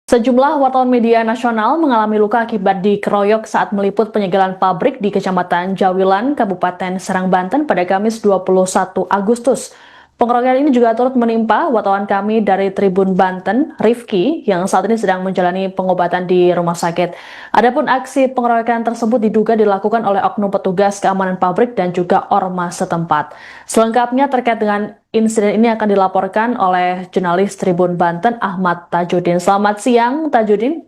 Sejumlah wartawan media nasional mengalami luka akibat dikeroyok saat meliput penyegelan pabrik di Kecamatan Jawilan, Kabupaten Serang, Banten pada Kamis 21 Agustus. Pengeroyokan ini juga turut menimpa wartawan kami dari Tribun Banten, Rifki, yang saat ini sedang menjalani pengobatan di rumah sakit. Adapun aksi pengeroyokan tersebut diduga dilakukan oleh oknum petugas keamanan pabrik dan juga ormas setempat. Selengkapnya terkait dengan insiden ini akan dilaporkan oleh jurnalis Tribun Banten Ahmad Tajudin. Selamat siang, Tajudin.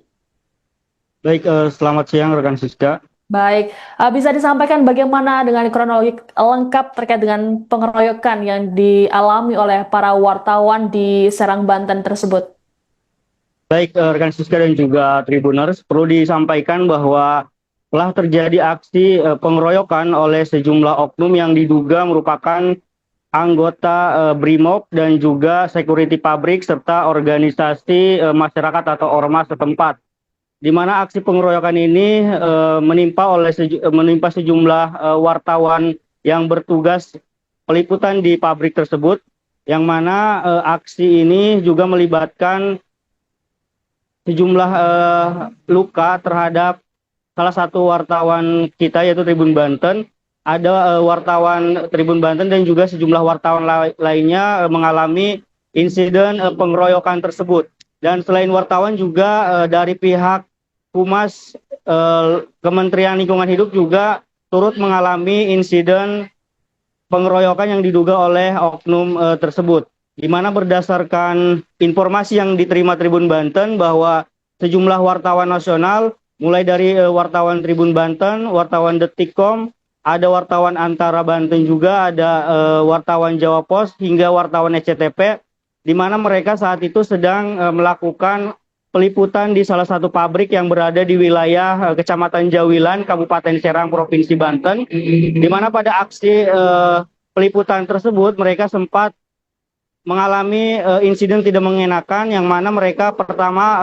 Baik, selamat siang rekan Siska. Baik, bisa disampaikan bagaimana dengan kronologi lengkap terkait dengan pengeroyokan yang dialami oleh para wartawan di Serang, Banten tersebut? Baik, rekan Siska dan juga Tribuners, perlu disampaikan bahwa telah terjadi aksi pengeroyokan oleh sejumlah oknum yang diduga merupakan anggota BRIMOB dan juga security pabrik serta organisasi masyarakat atau ormas setempat. Di mana aksi pengeroyokan ini menimpa sejumlah wartawan yang bertugas peliputan di pabrik tersebut, yang mana aksi ini juga melibatkan sejumlah luka terhadap salah satu wartawan kita, yaitu Tribun Banten. Ada wartawan Tribun Banten dan juga sejumlah wartawan lainnya mengalami insiden pengeroyokan tersebut. Dan selain wartawan juga dari pihak Humas Kementerian Lingkungan Hidup juga turut mengalami insiden pengeroyokan yang diduga oleh oknum tersebut. Di mana berdasarkan informasi yang diterima Tribun Banten bahwa sejumlah wartawan nasional, mulai dari wartawan Tribun Banten, wartawan Detikcom, ada wartawan Antara Banten juga, ada wartawan Jawa Pos, hingga wartawan SCTP, di mana mereka saat itu sedang melakukan peliputan di salah satu pabrik yang berada di wilayah Kecamatan Jawilan, Kabupaten Serang, Provinsi Banten, di mana pada aksi peliputan tersebut mereka sempat mengalami insiden tidak mengenakan, yang mana mereka pertama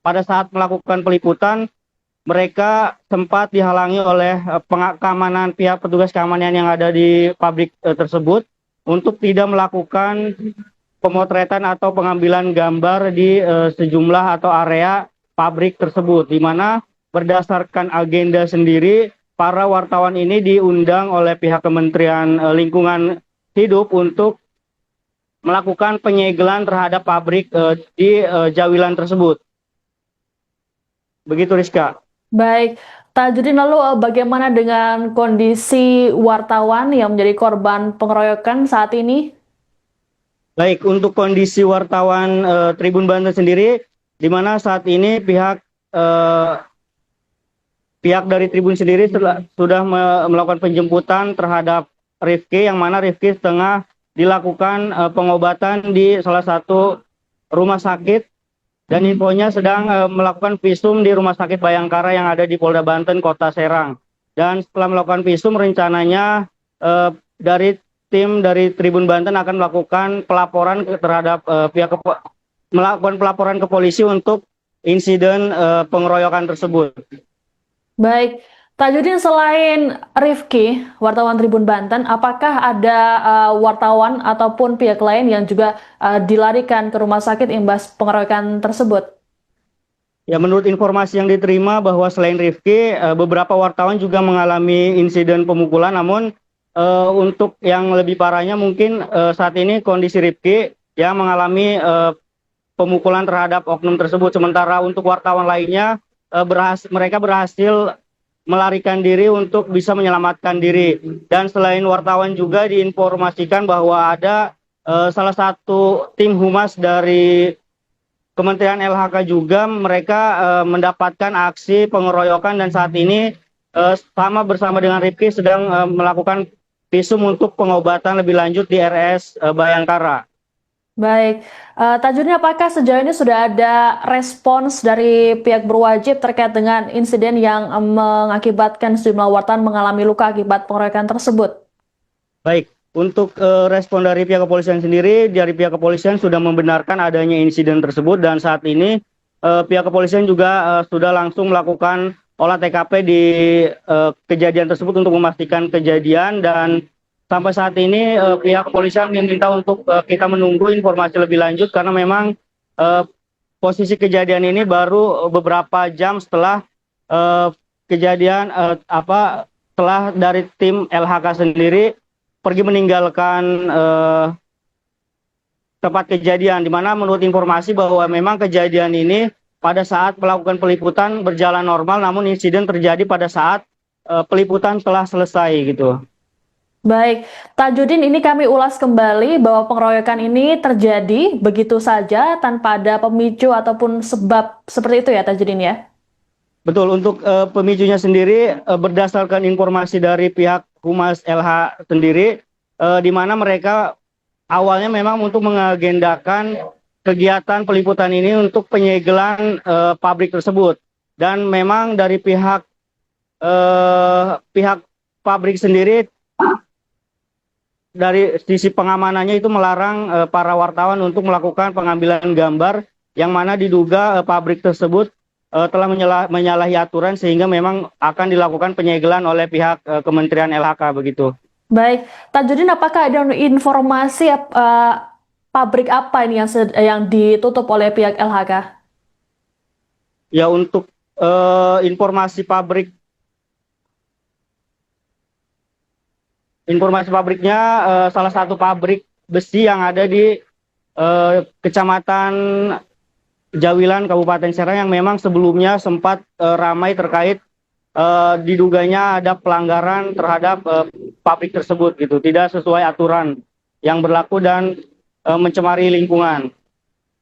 pada saat melakukan peliputan mereka sempat dihalangi oleh pengamanan pihak petugas keamanan yang ada di pabrik tersebut untuk tidak melakukan pemotretan atau pengambilan gambar di sejumlah atau area pabrik tersebut, di mana berdasarkan agenda sendiri para wartawan ini diundang oleh pihak Kementerian Lingkungan Hidup untuk melakukan penyegelan terhadap pabrik di Jawilan tersebut. Begitu, Rizka. Baik, Tajudin, lalu bagaimana dengan kondisi wartawan yang menjadi korban pengeroyokan saat ini? Baik, untuk kondisi wartawan Tribun Banten sendiri, di mana saat ini pihak dari Tribun sendiri sudah melakukan penjemputan terhadap Rifki, yang mana Rifki setengah dilakukan pengobatan di salah satu rumah sakit, dan infonya sedang melakukan visum di Rumah Sakit Bayangkara yang ada di Polda Banten, Kota Serang. Dan setelah melakukan visum, rencananya dari tim dari Tribun Banten akan melakukan pelaporan terhadap melakukan pelaporan ke polisi untuk insiden pengeroyokan tersebut. Baik, Tajudin, selain Rifki, wartawan Tribun Banten, apakah ada wartawan ataupun pihak lain yang juga dilarikan ke rumah sakit imbas pengeroyokan tersebut? Ya, menurut informasi yang diterima bahwa selain Rifki, beberapa wartawan juga mengalami insiden pemukulan, namun untuk yang lebih parahnya mungkin saat ini kondisi Rifki yang mengalami pemukulan terhadap oknum tersebut. Sementara untuk wartawan lainnya mereka berhasil melarikan diri untuk bisa menyelamatkan diri. Dan selain wartawan juga diinformasikan bahwa ada salah satu tim humas dari Kementerian LHK juga, mereka mendapatkan aksi pengeroyokan, dan saat ini sama bersama dengan Rifki sedang melakukan visum untuk pengobatan lebih lanjut di RS Bayangkara. Baik, Tajudin, apakah sejauh ini sudah ada respons dari pihak berwajib terkait dengan insiden yang mengakibatkan sejumlah wartawan mengalami luka akibat pengeroyokan tersebut? Baik, untuk respon dari pihak kepolisian sendiri, dari pihak kepolisian sudah membenarkan adanya insiden tersebut, dan saat ini pihak kepolisian juga sudah langsung melakukan olah TKP di kejadian tersebut untuk memastikan kejadian. Dan sampai saat ini pihak kepolisian meminta untuk kita menunggu informasi lebih lanjut, karena memang posisi kejadian ini baru beberapa jam setelah kejadian setelah dari tim LHK sendiri pergi meninggalkan tempat kejadian, di mana menurut informasi bahwa memang kejadian ini pada saat melakukan peliputan berjalan normal, namun insiden terjadi pada saat peliputan telah selesai gitu. Baik, Tajudin, ini kami ulas kembali bahwa pengeroyokan ini terjadi begitu saja tanpa ada pemicu ataupun sebab seperti itu ya, Tajudin ya? Betul, untuk pemicunya sendiri berdasarkan informasi dari pihak Humas LH sendiri, di mana mereka awalnya memang untuk mengagendakan kegiatan peliputan ini untuk penyegelan pabrik tersebut. Dan memang dari pihak pabrik sendiri, dari sisi pengamanannya itu melarang para wartawan untuk melakukan pengambilan gambar yang mana diduga pabrik tersebut telah menyalahi aturan, sehingga memang akan dilakukan penyegelan oleh pihak Kementerian LHK begitu. Baik, Tajudin, apakah ada informasi pabrik apa ini yang ditutup oleh pihak LHK? Ya, untuk informasi pabriknya, salah satu pabrik besi yang ada di Kecamatan Jawilan, Kabupaten Serang, yang memang sebelumnya sempat ramai terkait diduganya ada pelanggaran terhadap pabrik tersebut gitu, tidak sesuai aturan yang berlaku dan mencemari lingkungan.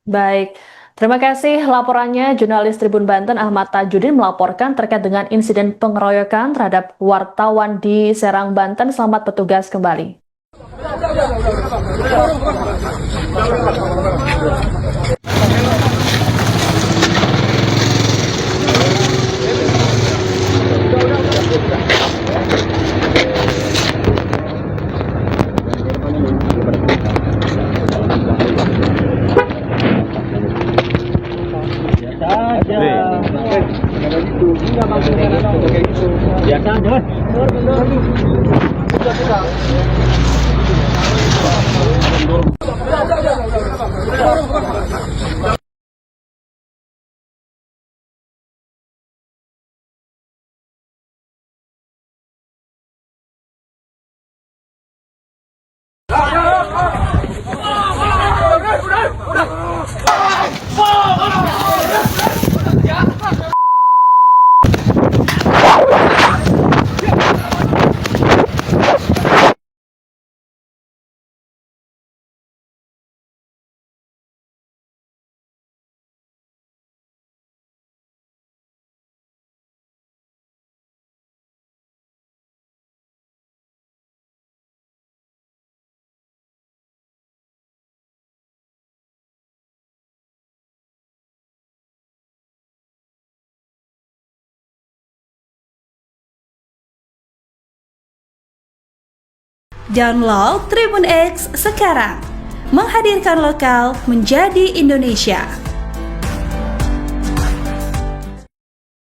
Baik, terima kasih laporannya jurnalis Tribun Banten Ahmad Tajudin melaporkan terkait dengan insiden pengeroyokan terhadap wartawan di Serang, Banten. Selamat bertugas kembali. Biasa aja. Download Tribun X sekarang, menghadirkan lokal menjadi Indonesia.